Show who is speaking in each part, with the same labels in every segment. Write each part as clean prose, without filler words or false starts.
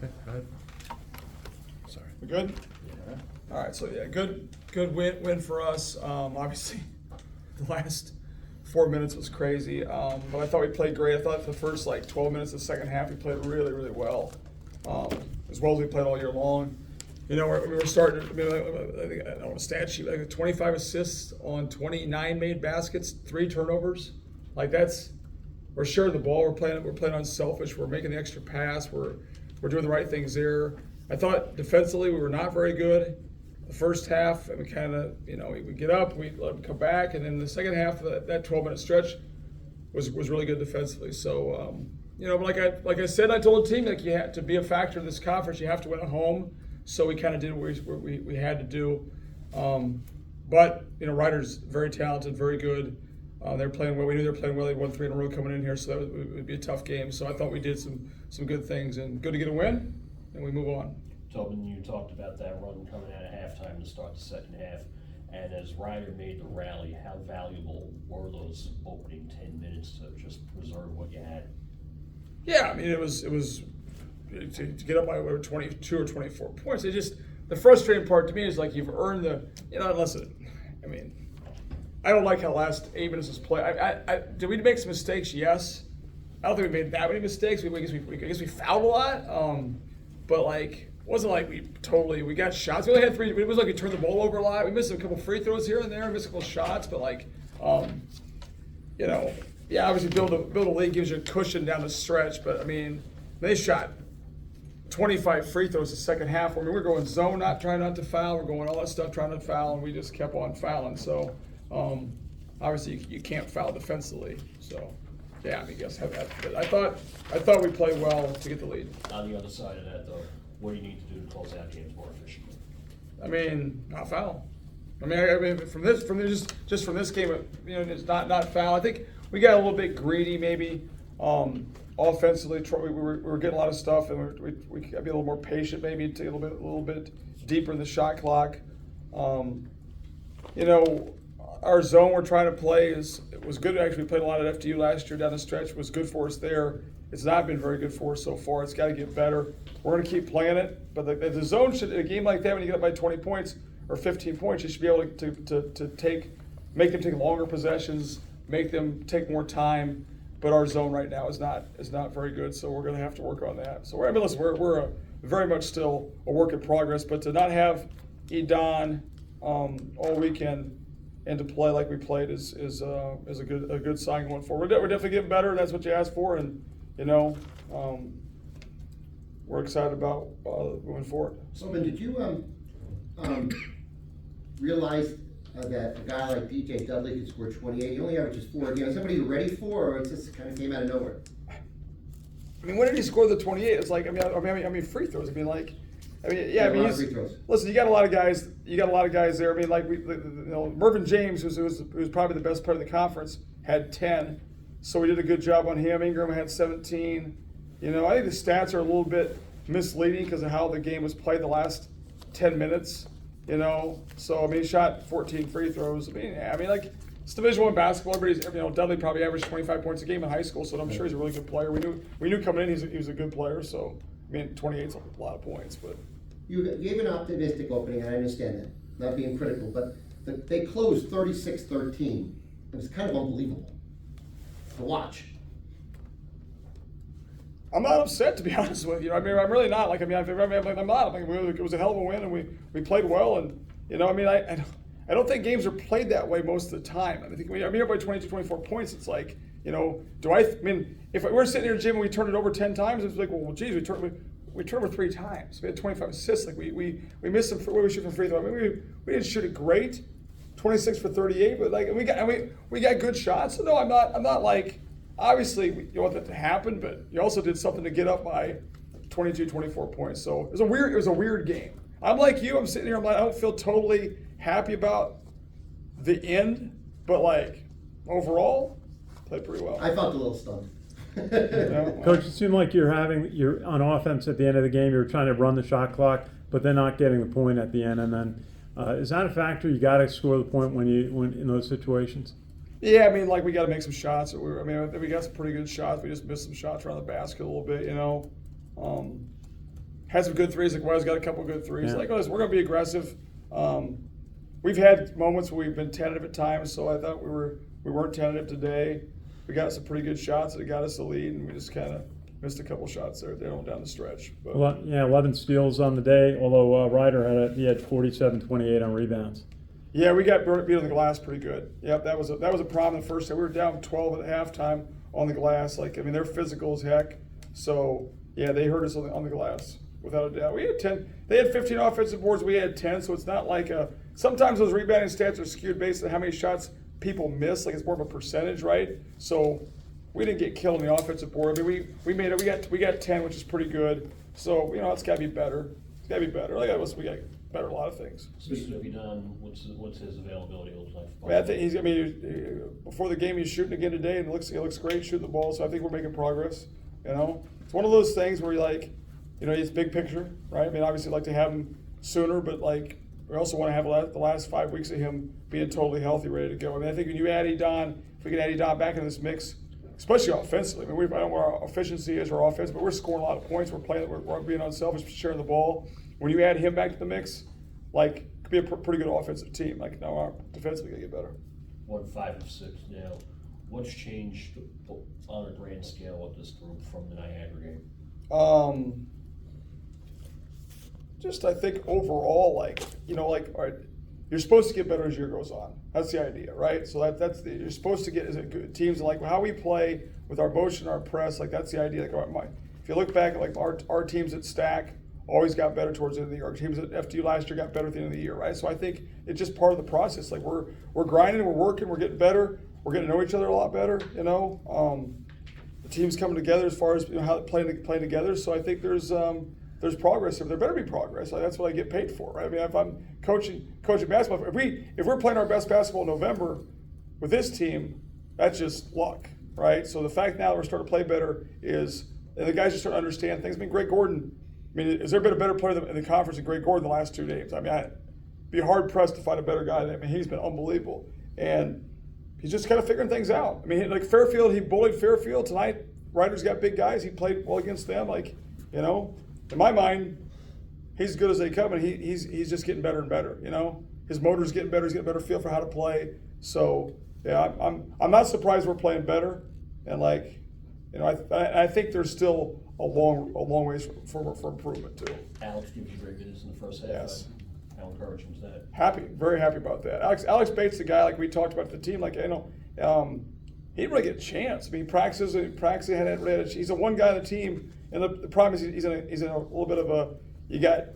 Speaker 1: Okay, go ahead. Sorry.
Speaker 2: We good?
Speaker 1: Yeah.
Speaker 2: All right, so yeah, good win for us. Obviously, the last 4 minutes was crazy, but I thought we played great. I thought the first 12 minutes of the second half we played really, really well, as we played all year long. We were starting. I think I don't know a stat sheet, 25 assists on 29 made baskets, 3 turnovers. We're sharing the ball. We're playing unselfish. We're making the extra pass. We're doing the right things there. I thought defensively we were not very good the first half, and we kind of, we get up, we let them come back, and then the second half of that 12-minute stretch was really good defensively. So, but like I said, I told the team, you had to be a factor in this conference, you have to win at home. So we kind of did what we had to do. But Ryder's very talented, very good. They're playing well. We knew they were playing well. They won 3 in a row coming in here, so that would be a tough game. So I thought we did some good things, and good to get a win, and we move on.
Speaker 3: Tobin, you talked about that run coming out of halftime to start the second half, and as Ryder made the rally, how valuable were those opening 10 minutes to just preserve what you had?
Speaker 2: Yeah, I mean it was to get up by 22 or 24 points. The frustrating part to me is you've earned I don't like how the last 8 minutes was played. Did we make some mistakes? Yes. I don't think we made that many mistakes. I guess we fouled a lot. But it wasn't like we got shots. We only had 3. It was like we turned the ball over a lot. We missed a couple free throws here and there. Missed a couple shots. But obviously build a lead gives you a cushion down the stretch. But they shot 25 free throws the second half. We're going zone, trying not to foul. We're going all that stuff trying to foul, and we just kept on fouling. So obviously you can't foul defensively. So yeah, I guess have that. But I thought we played well to get the lead.
Speaker 3: On the other side of that, though, what do you need to do to close out games more efficiently?
Speaker 2: Not foul. From this game, it's not foul. I think we got a little bit greedy, maybe. Offensively, we were getting a lot of stuff, and we got to be a little more patient, maybe take a little bit deeper in the shot clock. Our zone we're trying to play was good. Actually, we played a lot at FDU last year down the stretch. It was good for us there. It's not been very good for us so far. It's got to get better. We're going to keep playing it, but the zone should, in a game like that, when you get up by 20 points or 15 points, you should be able to make them take longer possessions, make them take more time. But our zone right now is not very good, so we're going to have to work on that. So we're very much still a work in progress. But to not have Edon all weekend and to play like we played is a good sign going forward. We're definitely getting better. That's what you asked for, and we're excited about moving forward.
Speaker 4: Tobin, did you realize that a guy like DJ Dudley could score 28? He only averages 4 games. Somebody you're ready for, or it just kind of came out of nowhere?
Speaker 2: When did he score the 28? It's free throws. Free throws. Listen, you got a lot of guys. There. Mervyn James, who's probably the best player in the conference, had 10. So we did a good job on him. Ingram had 17. I think the stats are a little bit misleading because of how the game was played the last 10 minutes. So he shot 14 free throws. It's Division I basketball. Everybody's, Dudley probably averaged 25 points a game in high school, so I'm sure he's a really good player. We knew coming in he was a good player. So 28's a lot of points, but
Speaker 4: you gave an optimistic opening, and I understand that, not being critical, but they closed 36-13. It was kind of unbelievable to watch.
Speaker 2: I'm not upset, to be honest with you. I'm really not. I'm not. It was a hell of a win, and we played well. And I don't think games are played that way most of the time. I think you're by 22, 24 points. It's if we're sitting here, Jim, and we turn it over 10 times, it's well, geez, we turned over 3 times. We had 25 assists. We missed some. We shoot from free throw. We didn't shoot it great, 26 for 38, but we got good shots. So no, I'm not obviously you want that to happen, but you also did something to get up by 22, 24 points. So it was a weird game. I'm like you. I'm sitting here. I don't feel totally happy about the end, but overall, played pretty well.
Speaker 4: I felt a little stunned.
Speaker 5: Coach, it seemed like you're on offense at the end of the game. You're trying to run the shot clock, but then not getting the point at the end. And then, is that a factor? You got to score the point when in those situations.
Speaker 2: Yeah, we got to make some shots. We got some pretty good shots. We just missed some shots around the basket a little bit, had some good threes. Like Wes got a couple good threes.
Speaker 5: Yeah.
Speaker 2: Like, listen, we're going to be aggressive. We've had moments where we've been tentative at times, so I thought we weren't tentative today. We got some pretty good shots that got us the lead, and we just kind of missed a couple shots there down the stretch. But,
Speaker 5: Well, yeah, 11 steals on the day, although Ryder had 47-28 on rebounds.
Speaker 2: yeah, we got beat on the glass pretty good. Yep, that was a problem the first time. We were down 12 at halftime on the glass. Like, I mean, they're physical as heck. So, yeah, they hurt us on the glass, without a doubt. We had 10. They had 15 offensive boards. We had 10, so it's not like sometimes those rebounding stats are skewed based on how many shots people miss. Like, it's more of a percentage, right? So we didn't get killed on the offensive board. I mean, we made it. We got 10, which is pretty good. So, it's got to be better. It's got to be better. Like, we got better a lot of things.
Speaker 3: Speaking of Iona, what's his availability look like?
Speaker 2: I mean, I think before the game he's shooting again today, and he looks great shooting the ball. So I think we're making progress. It's one of those things where he's big picture, right? I mean, obviously, I'd like to have him sooner, but like we also want to have the last 5 weeks of him being totally healthy, ready to go. I mean, I think when you add Iona, if we can add Iona back into this mix, especially offensively. I mean, I don't know what our efficiency is or offense, but we're scoring a lot of points. We're being unselfish, sharing the ball. When you add him back to the mix, like, it could be a pretty good offensive team. Like, now our defensively got to get better.
Speaker 3: 5 of 6 now. What's changed on a grand scale with this group from the Niagara game?
Speaker 2: Just I think overall, all right, you're supposed to get better as the year goes on. That's the idea, right? So you're supposed to get good teams like how we play with our motion, our press. Like, that's the idea. Like, if you look back at like our teams at Stack, always got better towards the end of the year. Our teams at FDU last year got better at the end of the year, right? So I think it's just part of the process. Like, we're grinding, we're working, we're getting better, we're getting to know each other a lot better. The team's coming together as far as how playing together. So I think there's progress. There better be progress. Like, that's what I get paid for, right? I mean, if I'm coaching basketball, if we're playing our best basketball in November with this team, that's just luck, right? So the fact now that we're starting to play better and the guys are starting to understand things. I mean, Greg Gordon. I mean, has there been a better player in the conference than Greg Gordon the last 2 games? I mean, I'd be hard pressed to find a better guy. I mean, he's been unbelievable, and he's just kind of figuring things out. I mean, like Fairfield, he bullied Fairfield tonight. Ryder's got big guys. He played well against them. Like, in my mind, he's as good as they come, and he's just getting better and better. His motor's getting better. He's getting a better feel for how to play. So yeah, I'm not surprised we're playing better, and I think there's still a long ways for improvement too.
Speaker 3: Alex gives you great minutes in the first half.
Speaker 2: Yes.
Speaker 3: How encouraging is that?
Speaker 2: Happy, very happy about that. Alex Bates, the guy like we talked about the team, he didn't really get a chance. I mean, he's the one guy on the team, and the problem is he's in a little bit of a. You got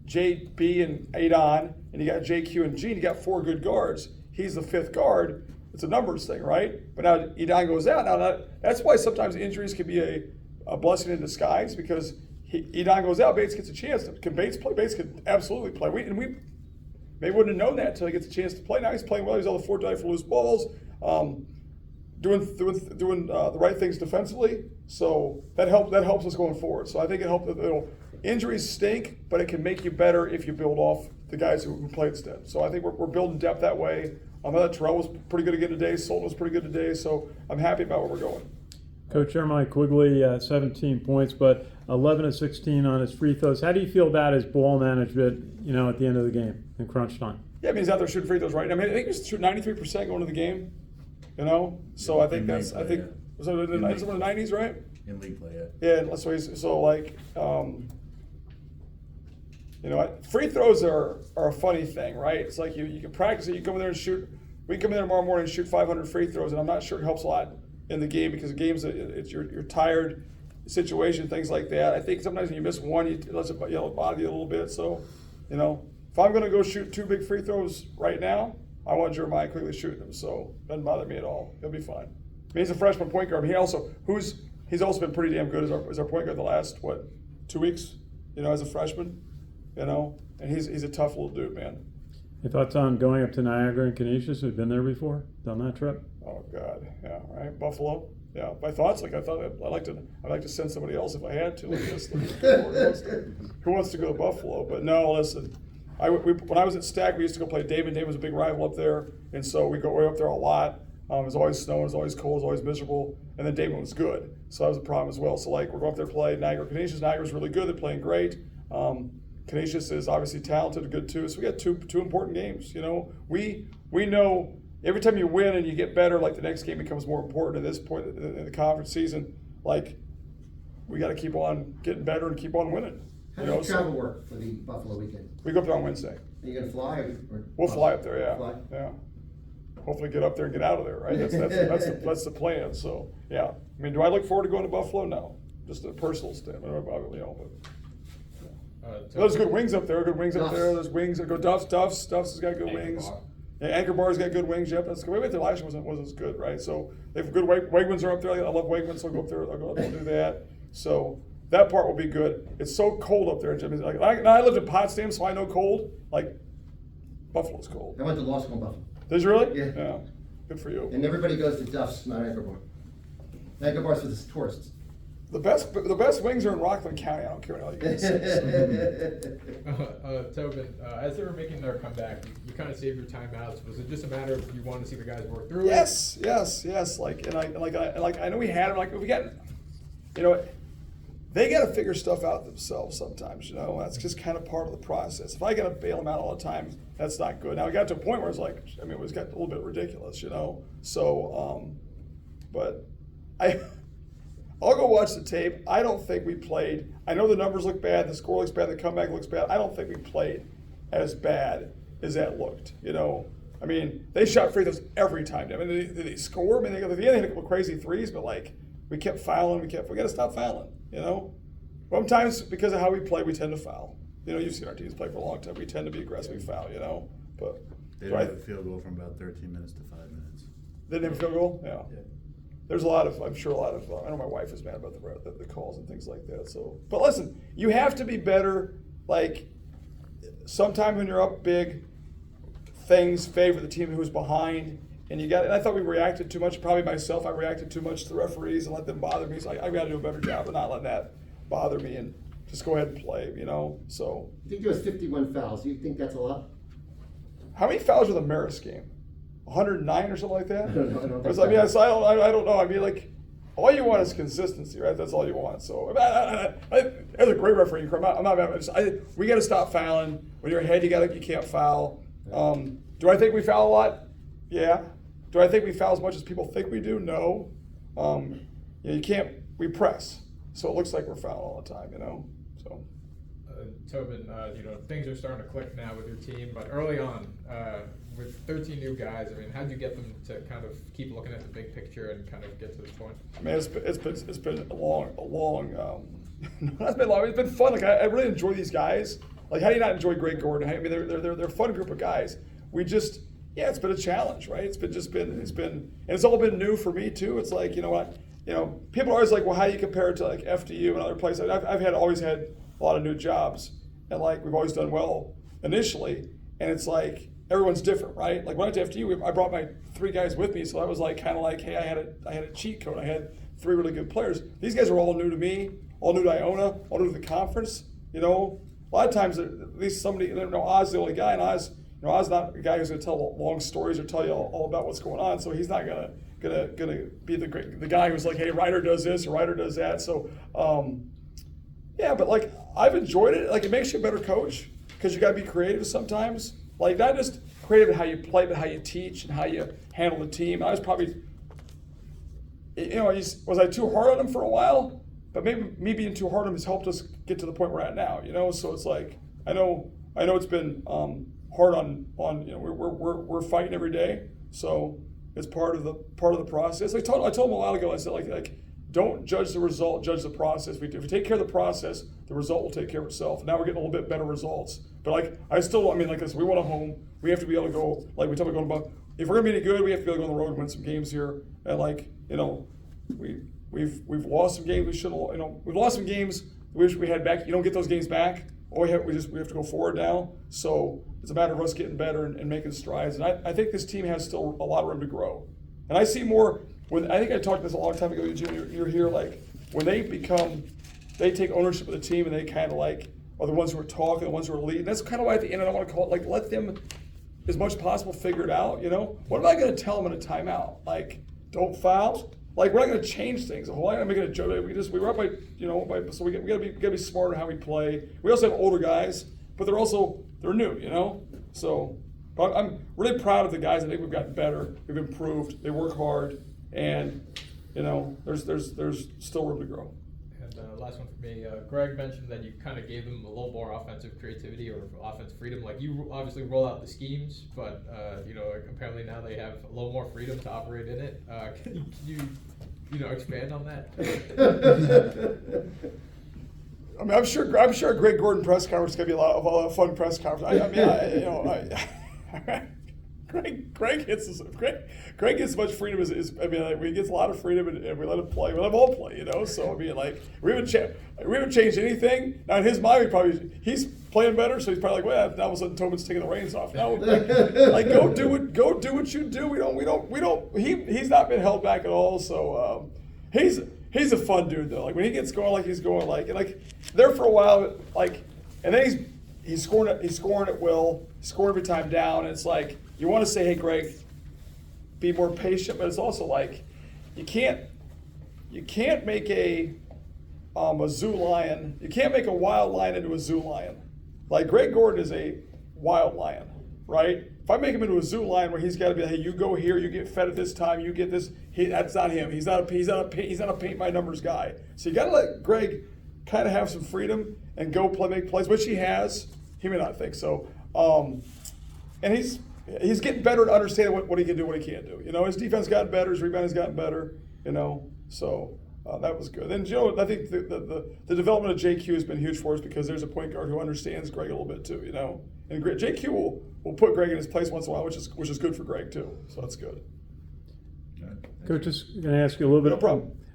Speaker 2: JB and Adon, and you got JQ and Gene. You got 4 good guards. He's the 5th guard. It's a numbers thing, right? But now Adon goes out. Now that's why sometimes injuries can be a blessing in disguise, because Adon goes out, Bates gets a chance. Can Bates play? Bates can absolutely play. We maybe wouldn't have known that until he gets a chance to play. Now he's playing well. He's on the 4th night for loose balls, doing the right things defensively. So that helps us going forward. So I think it helps. Injuries stink, but it can make you better if you build off the guys who play instead. So I think we're building depth that way. I thought Terrell was pretty good again today. Sultan was pretty good today. So I'm happy about where we're going.
Speaker 5: Coach Jeremiah Quigley, 17 points, but 11 of 16 on his free throws. How do you feel about his ball management, at the end of the game in crunch time?
Speaker 2: Yeah, I mean, he's out there shooting free throws, right? I mean, I think he's shooting 93% going into the game, So I think was it in the 90s, right?
Speaker 1: In league play,
Speaker 2: Yeah, free throws are a funny thing, right? It's like you can practice it. You come in there and shoot. We come in there tomorrow morning and shoot 500 free throws, and I'm not sure it helps a lot in the game, because the game's you're tired situation, things like that. I think sometimes when you miss one, it lets it bother you a little bit. So, if I'm going to go shoot 2 big free throws right now, I want Jeremiah Quigley shooting them. So it doesn't bother me at all. He'll be fine. I mean, he's a freshman point guard. He's also been pretty damn good as our point guard the last 2 weeks. As a freshman, and he's a tough little dude, man.
Speaker 5: Your thoughts on going up to Niagara and Canisius? We've been there before, done that trip.
Speaker 2: Oh God, yeah, right. Buffalo, yeah. My thoughts, I'd like to send somebody else if I had to. Who wants to go to Buffalo? But no, listen. When I was at Stack, we used to go play David. David was a big rival up there, and so we go way up there a lot. It was always snowing, it was always cold, it was always miserable, and then Dayton was good. So that was a problem as well. So like we're going up there to play Niagara Canisius. Niagara's really good, they're playing great. Canisius is obviously talented and good too. So we got two important games. You know, we know every time you win and you get better, like the next game becomes more important at this point in the conference season. Like we got to keep on getting better and keep on winning.
Speaker 4: How does travel work for the Buffalo weekend?
Speaker 2: We go up there on Wednesday.
Speaker 4: Are you gonna fly? Or
Speaker 2: We'll fly up there, yeah.
Speaker 4: Fly?
Speaker 2: Yeah. Hopefully get up there and get out of there, right? That's the plan. So yeah. I mean, do I look forward to going to Buffalo? No. Just a personal standpoint, you know. But there's good wings up there. Good wings up there. There's wings that go Duff's has got good wings. Yeah, Anchor Bar's got good wings. Yep, that's good. We went there last year wasn't as good, right? So they have good Wegmans are up there. I love Wegmans, so I'll go up there. I'll go do that. So that part will be good. It's so cold up there, Jim. Like I lived in Potsdam, so I know cold. Like Buffalo's cold.
Speaker 4: I went to law school in Buffalo.
Speaker 2: Did you really?
Speaker 4: Yeah.
Speaker 2: Good for you.
Speaker 4: And everybody goes to Duff's, not Anchor Bar. Anchor Bar's for the tourists.
Speaker 2: The best wings are in Rockland County. I don't care what you guys say.
Speaker 6: Tobin, as they were making their comeback, you kind of saved your timeouts. Was it just a matter of you wanted to see the guys work through it?
Speaker 2: Yes. Like I know we had them. Like we got, you know, they got to figure stuff out themselves sometimes. You know, that's just kind of part of the process. If I got to bail them out all the time, that's not good. Now we got to a point where it's like, I mean, it was got a little bit ridiculous. You know, so but I'll go watch the tape. I don't think we played. I know the numbers look bad, the score looks bad, the comeback looks bad. I don't think we played as bad as that looked. You know, I mean, they shot free throws every time. I mean, did they score? I mean, they hit a couple crazy threes, but like we kept fouling. We got to stop fouling. You know, sometimes because of how we play, we tend to foul. You know, you've seen our teams play for a long time. We tend to be aggressively foul. You know, but
Speaker 1: They didn't have a field goal from about 13 minutes to 5 minutes.
Speaker 2: They didn't have a field goal. Yeah. There's a lot of, I'm sure a lot of, I know my wife is mad about the calls and things like that. So, but listen, you have to be better. Like, sometimes when you're up big, things favor the team who's behind. And I thought we reacted too much. Probably myself, I reacted too much to the referees and let them bother me. So I got to do a better job of not letting that bother me and just go ahead and play, you know. So.
Speaker 4: I think there was 51 fouls. Do you think that's a lot?
Speaker 2: How many fouls were the Marist game? 109 or something like that?
Speaker 4: I don't know. I don't think
Speaker 2: I mean,
Speaker 4: so.
Speaker 2: I don't know. I mean, like, all you want is consistency, right? That's all you want. So, as a great referee, I'm not mad. We got to stop fouling. When you're ahead, you can't foul. Do I think we foul a lot? Yeah. Do I think we foul as much as people think we do? No. You can't. We press, so it looks like we're fouling all the time, you know. So.
Speaker 6: Tobin, you know, things are starting to click now with your team, but early on, with 13 new guys, I mean, how did you get them to kind of keep looking at the big picture and kind of get to this point?
Speaker 2: I mean, it's been a long. It's been long. It's been fun. Like I really enjoy these guys. Like, how do you not enjoy Greg Gordon? I mean, they're a fun group of guys. It's been a challenge, right? It's all been new for me too. It's like, you know what, people are always like, well, how do you compare it to like FDU and other places? I've always had a lot of new jobs, and like we've always done well initially, and it's like everyone's different, right? Like when I went to FDU, I brought my 3 guys with me, so I was like kind of like, hey, I had a cheat code. I had 3 really good players. These guys are all new to me, all new to Iona, all new to the conference. You know, a lot of times at least somebody, Oz the only guy, and Oz not a guy who's going to tell long stories or tell you all about what's going on. So he's not gonna be the guy who's like, hey, Ryder does this or Ryder does that. So but like I've enjoyed it. Like it makes you a better coach because you got to be creative sometimes. Like not just creative in how you play, but how you teach and how you handle the team. I was probably, was I too hard on him for a while? But maybe me being too hard on him has helped us get to the point we're at now. So it's like I know it's been hard on we're fighting every day. So it's part of the process. I told him a while ago. I said like don't judge the result, judge the process. If we take care of the process, the result will take care of itself. Now we're getting a little bit better results. But like I said, we want a home. We have to be able to go. Like we talk about going about. If we're gonna be any good, we have to be able to go on the road and win some games here. And we've lost some games. We've lost some games. We wish we had back. You don't get those games back. We have to go forward now. So it's a matter of us getting better and making strides. And I think this team has still a lot of room to grow. And I see more. I think I talked this a long time ago, Jim, you're here, like, when they take ownership of the team and they kind of like are the ones who are talking, the ones who are leading. That's kind of why at the end I don't want to call it, like, let them as much as possible figure it out, you know? What am I gonna tell them in a timeout? Like, don't foul? Like, we're not gonna change things. We're not gonna make it a joke. We're up by, you know, so we gotta be smart in how we play. We also have older guys, but they're new, you know? So, but I'm really proud of the guys. I think we've gotten better. We've improved. They work hard, and, you know, there's still room to grow.
Speaker 6: And last one for me, Greg mentioned that you kind of gave them a little more offensive creativity or offensive freedom. Like, you obviously roll out the schemes, but you know, apparently now they have a little more freedom to operate in it. Can you know, expand on that?
Speaker 2: I mean, I'm sure a Greg Gordon press conference is gonna be a lot of fun press conference. Greg gets as much freedom as I mean, like, he gets a lot of freedom, and we let him play. We let him all play, you know. So I mean, like, we haven't changed anything. Now in his mind, he's playing better, so he's probably like, well, now all of a sudden Tobin's taking the reins off. No, like go do what you do. We don't. He's not been held back at all. So he's a fun dude though. Like when he gets going, like he's going, like there for a while, like, and then he's scoring at will, scoring every time down. And it's like, you want to say, hey, Greg, be more patient, but it's also like you can't make a zoo lion. You can't make a wild lion into a zoo lion. Like Greg Gordon is a wild lion, right? If I make him into a zoo lion where he's got to be, hey, you go here, you get fed at this time, you get this. That's not him. He's not a paint by numbers guy. So you got to let Greg kind of have some freedom and go make plays, which he has. He may not think so. And he's getting better at understanding what he can do, what he can't do. You know, his defense got better, his rebound has gotten better. You know, so that was good. And you know, I think the development of JQ has been huge for us because there's a point guard who understands Greg a little bit too. You know, and JQ will put Greg in his place once in a while, which is good for Greg too. So that's good.
Speaker 5: Coach, just going to ask you a little bit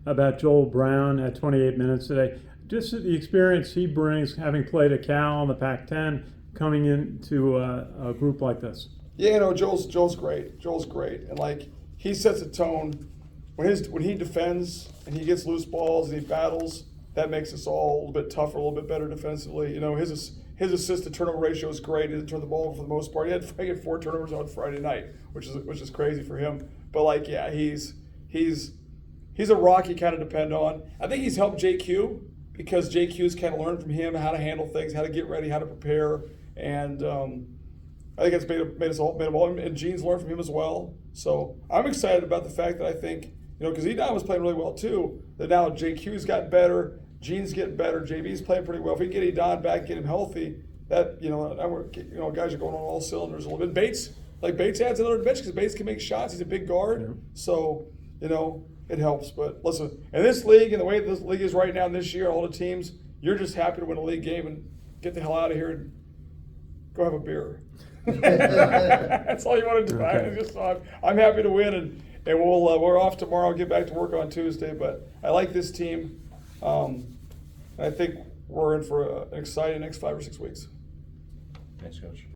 Speaker 5: about Joel Brown at 28 minutes today. Just the experience he brings, having played at Cal in the Pac-10, coming into a group like this.
Speaker 2: Yeah, you know, Joel's great. Joel's great, and like he sets a tone when he defends and he gets loose balls and he battles. That makes us all a little bit tougher, a little bit better defensively. You know, his assist to turnover ratio is great. He didn't turn the ball over for the most part. He had 4 turnovers on Friday night, which is crazy for him. But like, yeah, he's a rock you kind of depend on. I think he's helped JQ because JQ's kind of learned from him how to handle things, how to get ready, how to prepare, and I think it's made us all, and Gene's learned from him as well. So I'm excited about the fact that I think, you know, because Iona was playing really well too, that now JQ's gotten better, Gene's getting better, JV's playing pretty well. If we can get Iona back, get him healthy, that, you know, guys are going on all cylinders a little bit. Bates adds another dimension because Bates can make shots. He's a big guard. Yeah. So, you know, it helps. But listen, in this league and the way this league is right now this year, all the teams, you're just happy to win a league game and get the hell out of here and go have a beer. That's all you want to do. Okay. I'm happy to win, and we're off tomorrow. I'll get back to work on Tuesday. But I like this team. I think we're in for an exciting next 5 or 6 weeks.
Speaker 1: Thanks, Coach.